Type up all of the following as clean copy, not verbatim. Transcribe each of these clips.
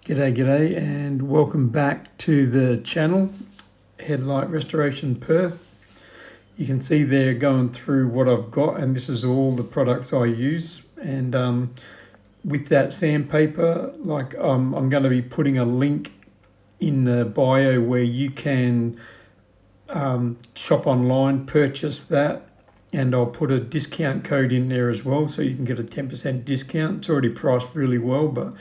G'day and welcome back to the channel, Headlight Restoration Perth. You can see there going through what I've got, and this is all the products I use. And with that sandpaper, I'm going to be putting a link in the bio where you can shop online, purchase that, and I'll put a discount code in there as well, so you can get a 10% discount. It's already priced really well, but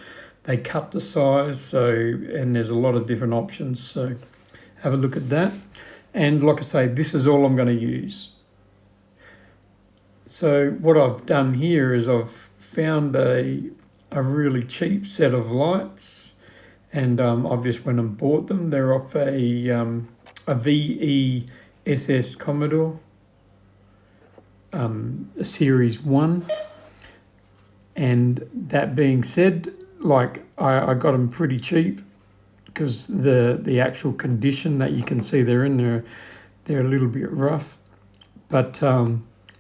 they cut the size, and there's a lot of different options, so have a look at that. And like I say, this is all I'm going to use. So what I've done here is I've found a really cheap set of lights, and I've just went and bought them. They're off a VESS Commodore, a Series 1. And that being said, I got them pretty cheap because the actual condition that you can see they're in there, they're a little bit rough, but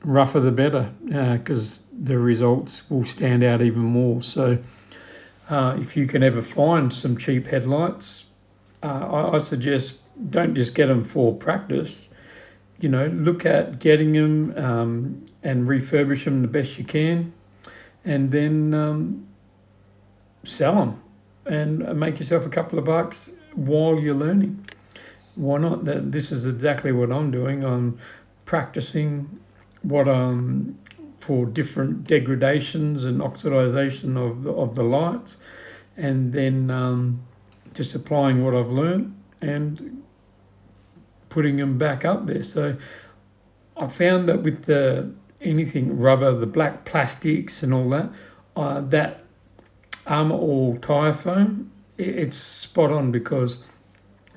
rougher the better, because the results will stand out even more. So if you can ever find some cheap headlights, I suggest don't just get them for practice. Look at getting them and refurbish them the best you can, and then sell them and make yourself a couple of bucks while you're learning. Why not? This is exactly what I'm doing. I'm practicing for different degradations and oxidization of the lights, and then just applying what I've learned and putting them back up there. So I found that with anything rubber, the black plastics and all that, that Armour All tire foam, it's spot on, because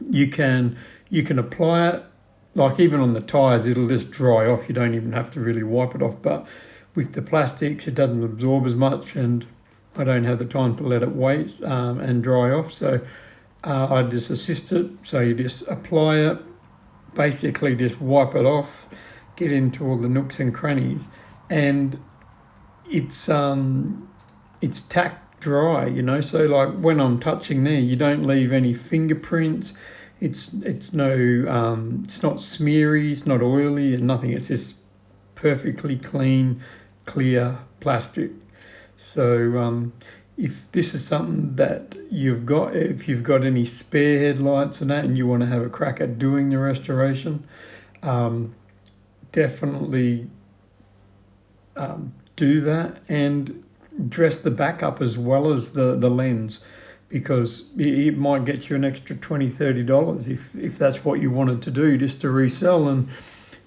you can apply it, like even on the tires, it'll just dry off. You don't even have to really wipe it off. But with the plastics, it doesn't absorb as much, and I don't have the time to let it wait and dry off. So I just assist it. So you just apply it, basically just wipe it off, get into all the nooks and crannies, and it's tack dry, so like when I'm touching there, you don't leave any fingerprints. It's not smeary, it's not oily and nothing. It's just perfectly clean, clear plastic. So if this is something that if you've got any spare headlights and that, and you want to have a crack at doing the restoration, definitely do that, and dress the back up as well as the lens, because it might get you an extra $20-30 if that's what you wanted to do, just to resell, and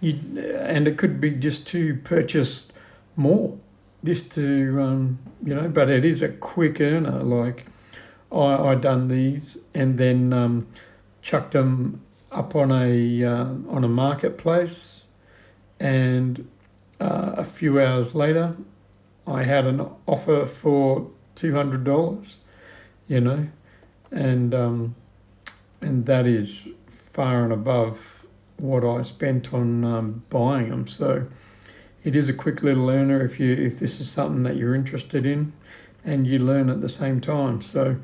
it could be just to purchase more, just to but it is a quick earner. Like I done these and then chucked them up on a marketplace, and a few hours later I had an offer for $200, and that is far and above what I spent on buying them. So it is a quick little earner if this is something that you're interested in, and you learn at the same time. So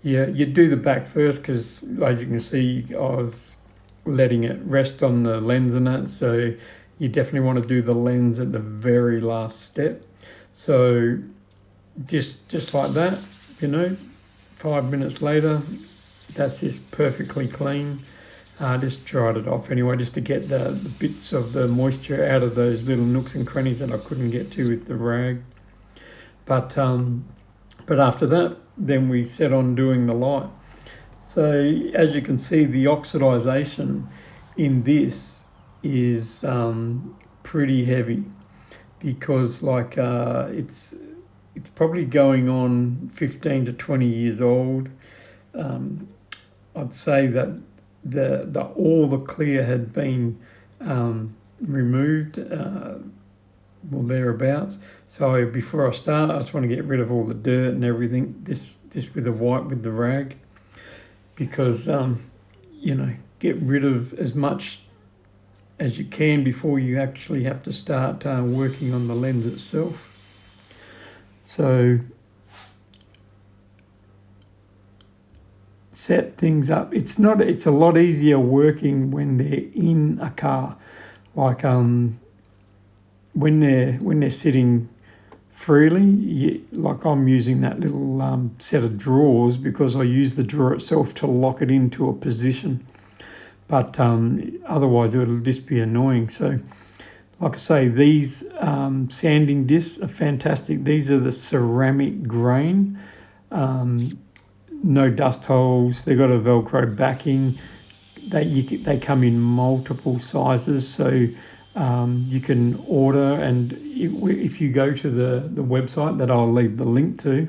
yeah, you do the back first, because as you can see, I was letting it rest on the lens and that. So you definitely want to do the lens at the very last step. So just like that, 5 minutes later, that's just perfectly clean. Just dried it off anyway, just to get the bits of the moisture out of those little nooks and crannies that I couldn't get to with the rag. But after that, then we set on doing the light. So as you can see, the oxidization in this is pretty heavy, because it's probably going on 15 to 20 years old. I'd say that all the clear had been removed, thereabouts. So before I start, I just want to get rid of all the dirt and everything, just with the wipe with the rag, because get rid of as much as you can before you actually have to start working on the lens itself. So set things up. It's a lot easier working when they're in a car, like when they're sitting freely. Like I'm using that little set of drawers because I use the drawer itself to lock it into a position. But otherwise it'll just be annoying. So, like I say, these sanding discs are fantastic. These are the ceramic grain. No dust holes. They've got a Velcro backing. They come in multiple sizes, so you can order. And if you go to the website that I'll leave the link to,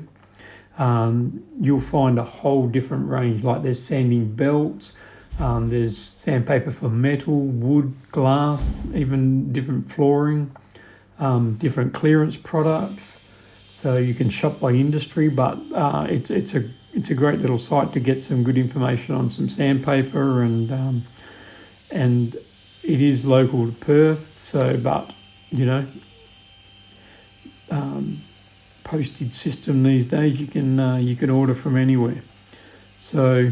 you'll find a whole different range. Like there's sanding belts, there's sandpaper for metal, wood, glass, even different flooring, different clearance products. So you can shop by industry, but it's a great little site to get some good information on some sandpaper, and it is local to Perth. So, but postage system these days, you can order from anywhere. So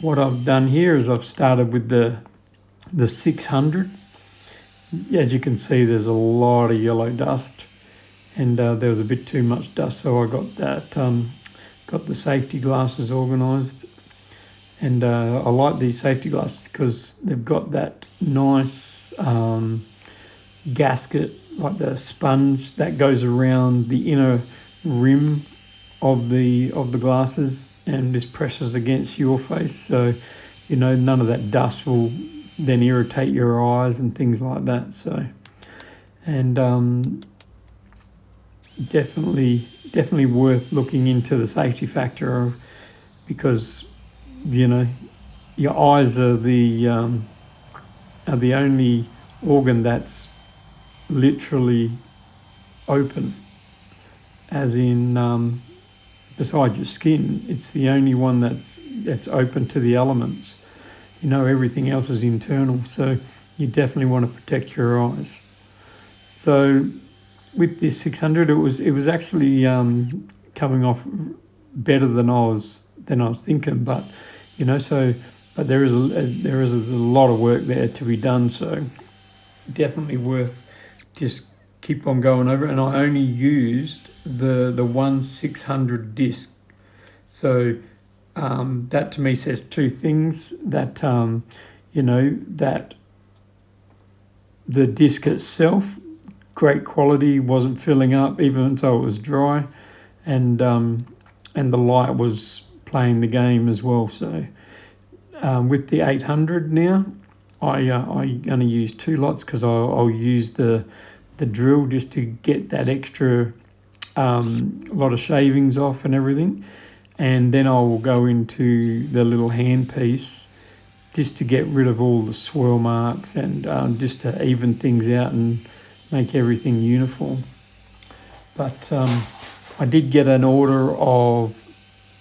what I've done here is I've started with the 600. As you can see, there's a lot of yellow dust, and there was a bit too much dust, so I got that got the safety glasses organised. And I like these safety glasses because they've got that nice gasket, like the sponge that goes around the inner rim of the glasses, and just presses against your face, so none of that dust will then irritate your eyes and things like that. So, and definitely worth looking into the safety factor, because your eyes are the only organ that's literally open, as in besides your skin, it's the only one that's open to the elements. Everything else is internal, so you definitely want to protect your eyes. So with this 600, it was actually coming off better than I was thinking, but but there is a lot of work there to be done, so definitely worth just keep on going over it. And I only used the 1/600 disc, so that to me says two things: that that the disc itself, great quality, wasn't filling up even though it was dry, and the light was playing the game as well. So with the 800 now, I'm going to use two lots, because I'll use the drill just to get that extra lot of shavings off and everything, and then I will go into the little handpiece just to get rid of all the swirl marks, and just to even things out and make everything uniform. But I did get an order of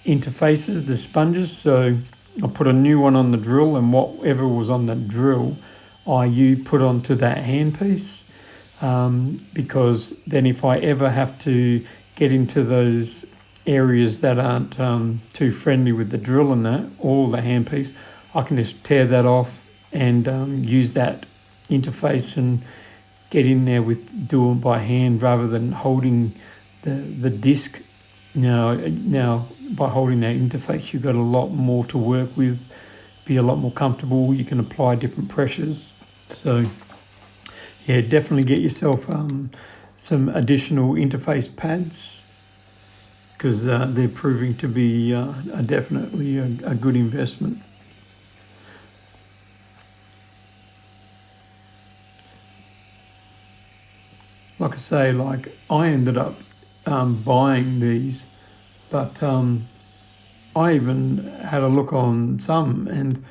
interfaces, the sponges, so I put a new one on the drill, and whatever was on the drill I put onto that handpiece, because then if I ever have to get into those areas that aren't too friendly with the drill and that, or the handpiece, I can just tear that off and use that interface and get in there with doing by hand rather than holding the disc. Now by holding that interface, you've got a lot more to work with, be a lot more comfortable. You can apply different pressures. So yeah, definitely get yourself some additional interface pads, because they're proving to be definitely a good investment. Like I say, I ended up buying these, but I even had a look on some, and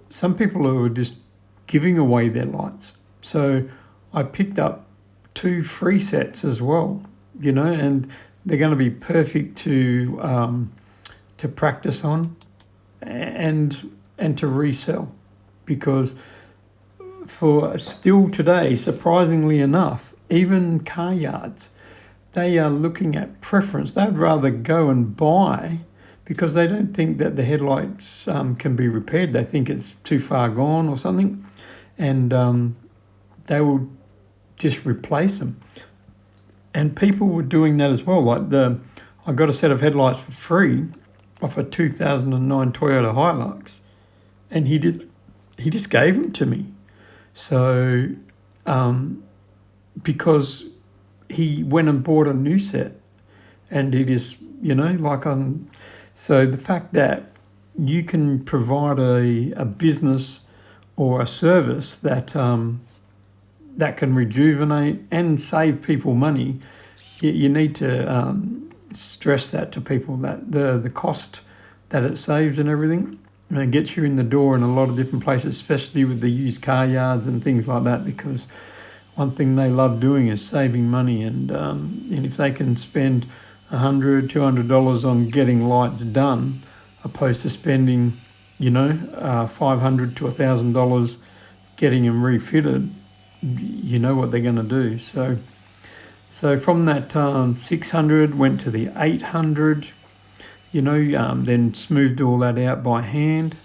some people were just giving away their lights. So I picked up 2 free sets as well, and they're going to be perfect to practice on and to resell, because for still today, surprisingly enough, even car yards, they are looking at preference. They'd rather go and buy because they don't think that the headlights can be repaired. They think it's too far gone or something, and they will just replace them. And people were doing that as well. I got a set of headlights for free off a 2009 Toyota Hilux, and he just gave them to me. So because he went and bought a new set, and he just, so the fact that you can provide a business or a service that that can rejuvenate and save people money, you need to stress that to people, that the cost that it saves and everything, and it gets you in the door in a lot of different places, especially with the used car yards and things like that, because one thing they love doing is saving money, and if they can spend $100, $200 on getting lights done, opposed to spending, $500 to $1,000 getting them refitted, you know what they're going to do. So from that 600 went to the 800, then smoothed all that out by hand,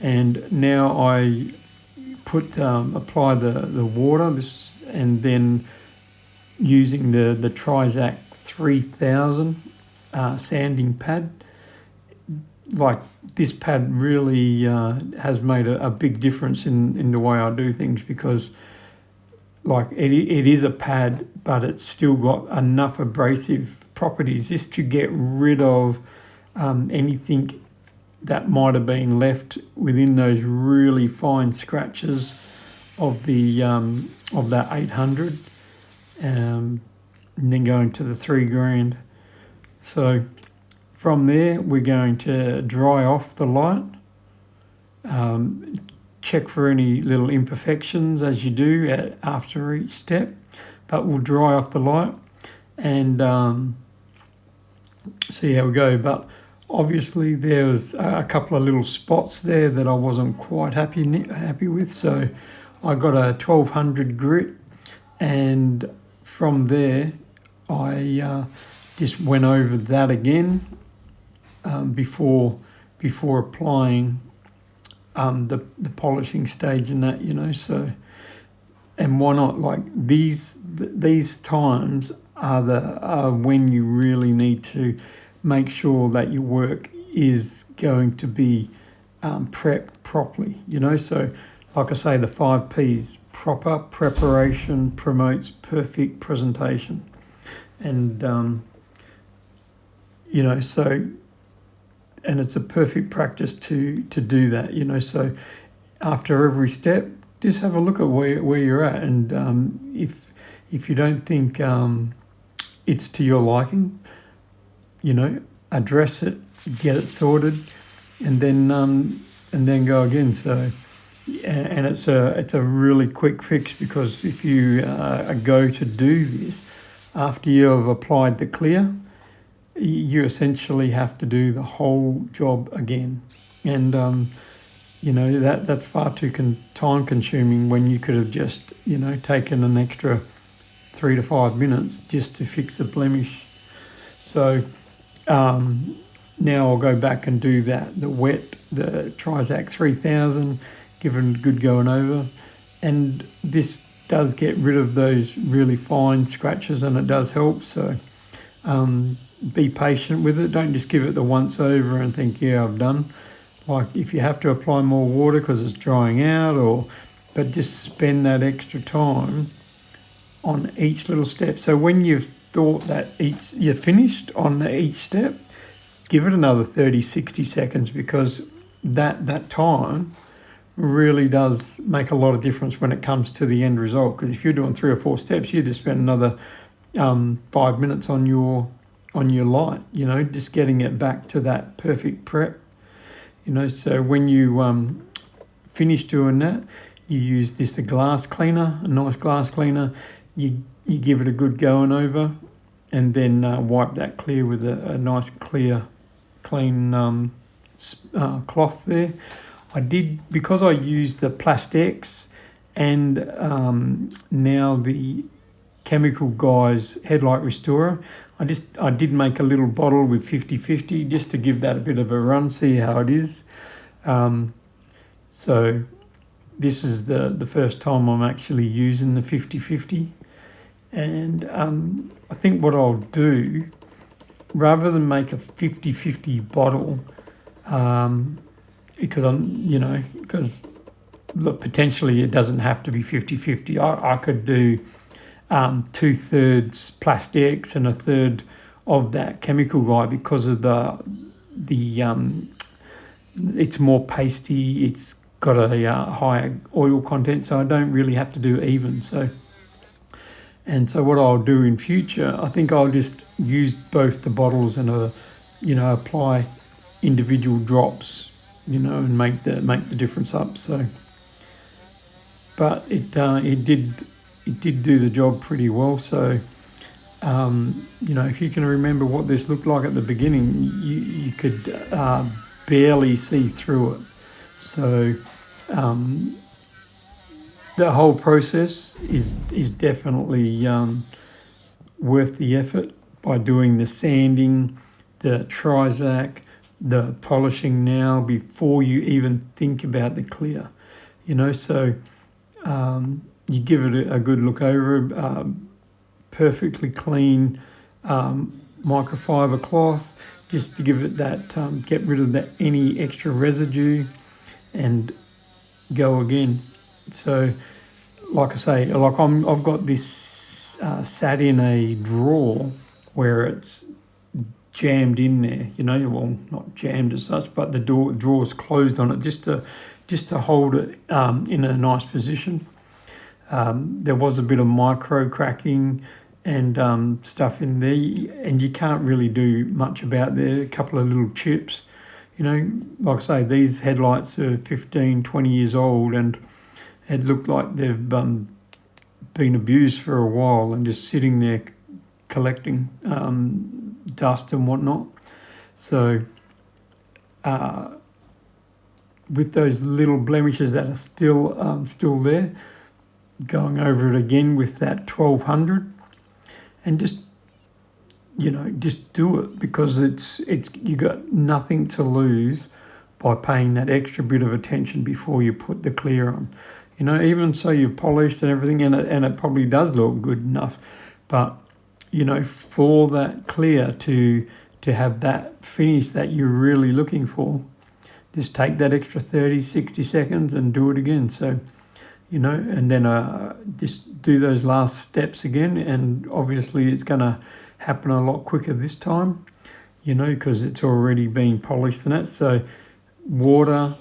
and now I apply the water, and then using the Trizac 3000 sanding pad. Like, this pad really has made a big difference in the way I do things, because like it is a pad, but it's still got enough abrasive properties just to get rid of anything that might have been left within those really fine scratches of that 800, and then going to the $3,000. So from there, we're going to dry off the light, check for any little imperfections as you do after each step, but we'll dry off the light and see how we go. But obviously there was a couple of little spots there that I wasn't quite happy with, so I got a 1200 grit, and from there I just went over that again before applying the polishing stage and that, so. And why not? Like, these times are when you really need to make sure that your work is going to be prepped properly, So like I say, the 5 P's: proper preparation promotes perfect presentation. And so, and it's a perfect practice to do that, so after every step, just have a look at where you're at, and if you don't think it's to your liking, address it, get it sorted, and then go again. So, and it's a really quick fix, because if you go to do this after you've applied the clear, you essentially have to do the whole job again, and that's far too time consuming, when you could have just taken an extra 3 to 5 minutes just to fix a blemish. So now I'll go back and do that, the Trizac 3000, give it a good going over, and this does get rid of those really fine scratches, and it does help. So be patient with it. Don't just give it the once over and think, yeah, I've done. Like, if you have to apply more water because it's drying out, but just spend that extra time on each little step. So when you've thought that you're finished on each step, give it another 30, 60 seconds, because that time really does make a lot of difference when it comes to the end result. Because if you're doing 3 or 4 steps, you just spend another 5 minutes on your light, just getting it back to that perfect prep. So when you finish doing that, you use a glass cleaner, a nice glass cleaner. You give it a good going over, and then wipe that clear with a nice clean cloth there. I did, because I used the Plastex and now the Chemical Guys Headlight Restorer, I I did make a little bottle with 50/50 just to give that a bit of a run, see how it is. So this is the first time I'm actually using the 50/50. And I think what I'll do, rather than make a 50/50 bottle, because look, potentially it doesn't have to be 50/50. I could do 2/3 plastics and 1/3 of that chemical rye, because of the it's more pasty, it's got a higher oil content, so I don't really have to do even. So what I'll do in future, I think I'll just use both the bottles and apply individual drops, and make the difference up. So, but it did do the job pretty well. So, if you can remember what this looked like at the beginning, you could barely see through it. So, the whole process is definitely worth the effort by doing the sanding, the Trizac, the polishing now before you even think about the clear. So you give it a good look over, perfectly clean microfiber cloth, just to give it that, get rid of any extra residue, and go again. So, like I say, I've got this sat in a drawer where it's jammed in there. Well, not jammed as such, but the drawer's closed on it just to hold it in a nice position. There was a bit of micro cracking and stuff in there, and you can't really do much about there. A couple of little chips. Like I say, these headlights are 15, 20 years old, and it looked like they've been abused for a while and just sitting there collecting dust and whatnot. So with those little blemishes that are still there, going over it again with that 1200, and just do it, because it's you got nothing to lose by paying that extra bit of attention before you put the clear on. Even so, you've polished and everything, and it probably does look good enough, but for that clear to have that finish that you're really looking for, just take that extra 30, 60 seconds and do it again. So and then just do those last steps again, and obviously it's going to happen a lot quicker this time, because it's already been polished and that. So water,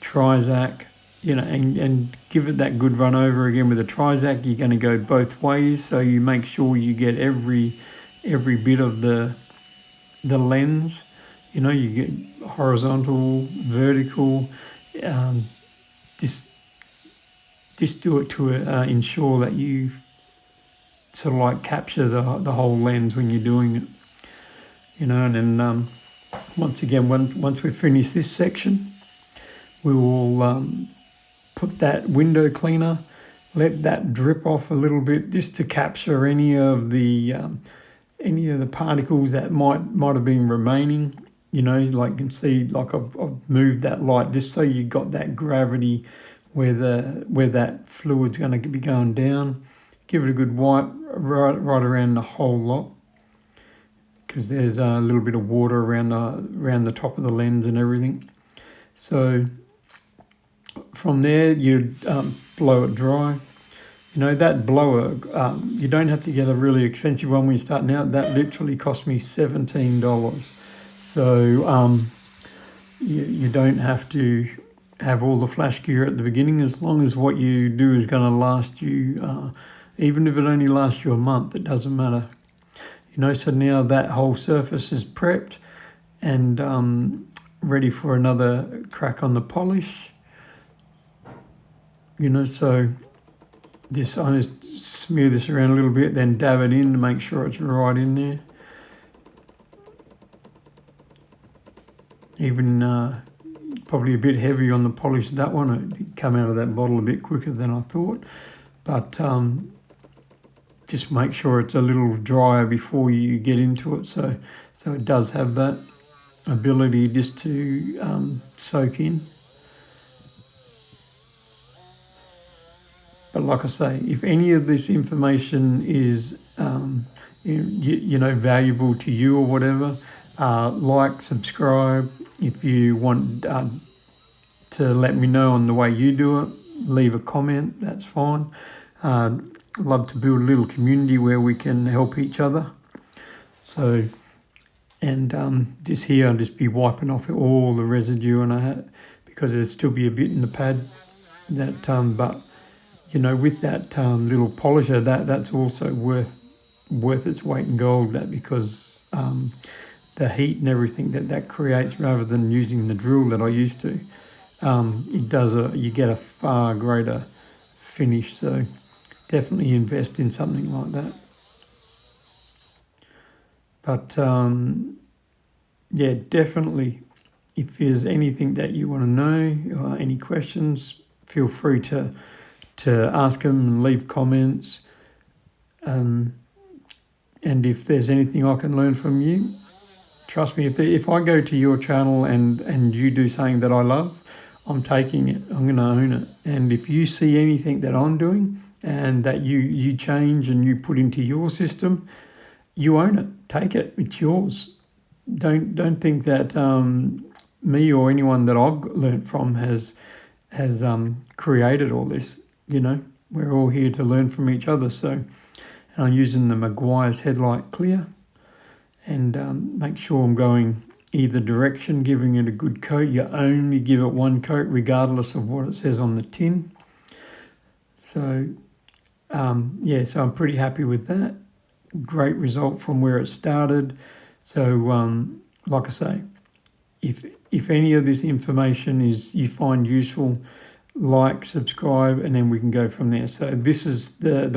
Trizac, and give it that good run over again with the Trizac. You're going to go both ways, so you make sure you get every bit of the lens. You get horizontal, vertical. Just do it to ensure that you sort of like capture the whole lens when you're doing it. And then once again, once we finish this section, we will put that window cleaner, let that drip off a little bit, just to capture any of the particles that might have been remaining. Like you can see, like I've moved that light just so you got that gravity where that fluid's going to be going down. Give it a good wipe right around the whole lot, because there's a little bit of water around the top of the lens and everything. So from there, you blow it dry. That blower, you don't have to get a really expensive one when you're starting out. That literally cost me $17. So you don't have to have all the flash gear at the beginning, as long as what you do is going to last you, even if it only lasts you a month, it doesn't matter. So now that whole surface is prepped and ready for another crack on the polish. So I just smear this around a little bit, then dab it in to make sure it's right in there. Even probably a bit heavy on the polish, that one. It come out of that bottle a bit quicker than I thought. But just make sure it's a little drier before you get into it, so it does have that ability just to soak in. But like I say, if any of this information is valuable to you or whatever, like, subscribe. If you want to let me know on the way you do it, leave a comment, that's fine. Love to build a little community where we can help each other. So, and just here I'll just be wiping off all the residue, and because there'll still be a bit in the pad. But with that little polisher, that's also worth its weight in gold. That because the heat and everything that creates, rather than using the drill that I used to, you get a far greater finish. So definitely invest in something like that. But yeah, definitely, if there's anything that you want to know or any questions, feel free to ask them and leave comments. And if there's anything I can learn from you, trust me, if I go to your channel and you do something that I love, I'm taking it. I'm going to own it. And if you see anything that I'm doing and that you change and you put into your system, you own it. Take it. It's yours. Don't think that me or anyone that I've learnt from has created all this. We're all here to learn from each other. So I'm using the Maguire's Headlight Clear, and make sure I'm going either direction, giving it a good coat. You only give it one coat regardless of what it says on the tin. So so I'm pretty happy with that. Great result from where it started. So like I say, if any of this information is you find useful, like, subscribe, and then we can go from there. So this is the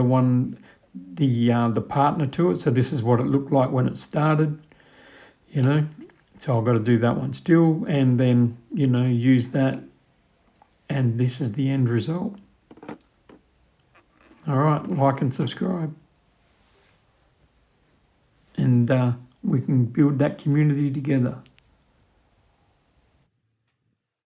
partner to it. So this is what it looked like when it started, So I've got to do that one still, and then, use that. And this is the end result. All right, like and subscribe. And we can build that community together.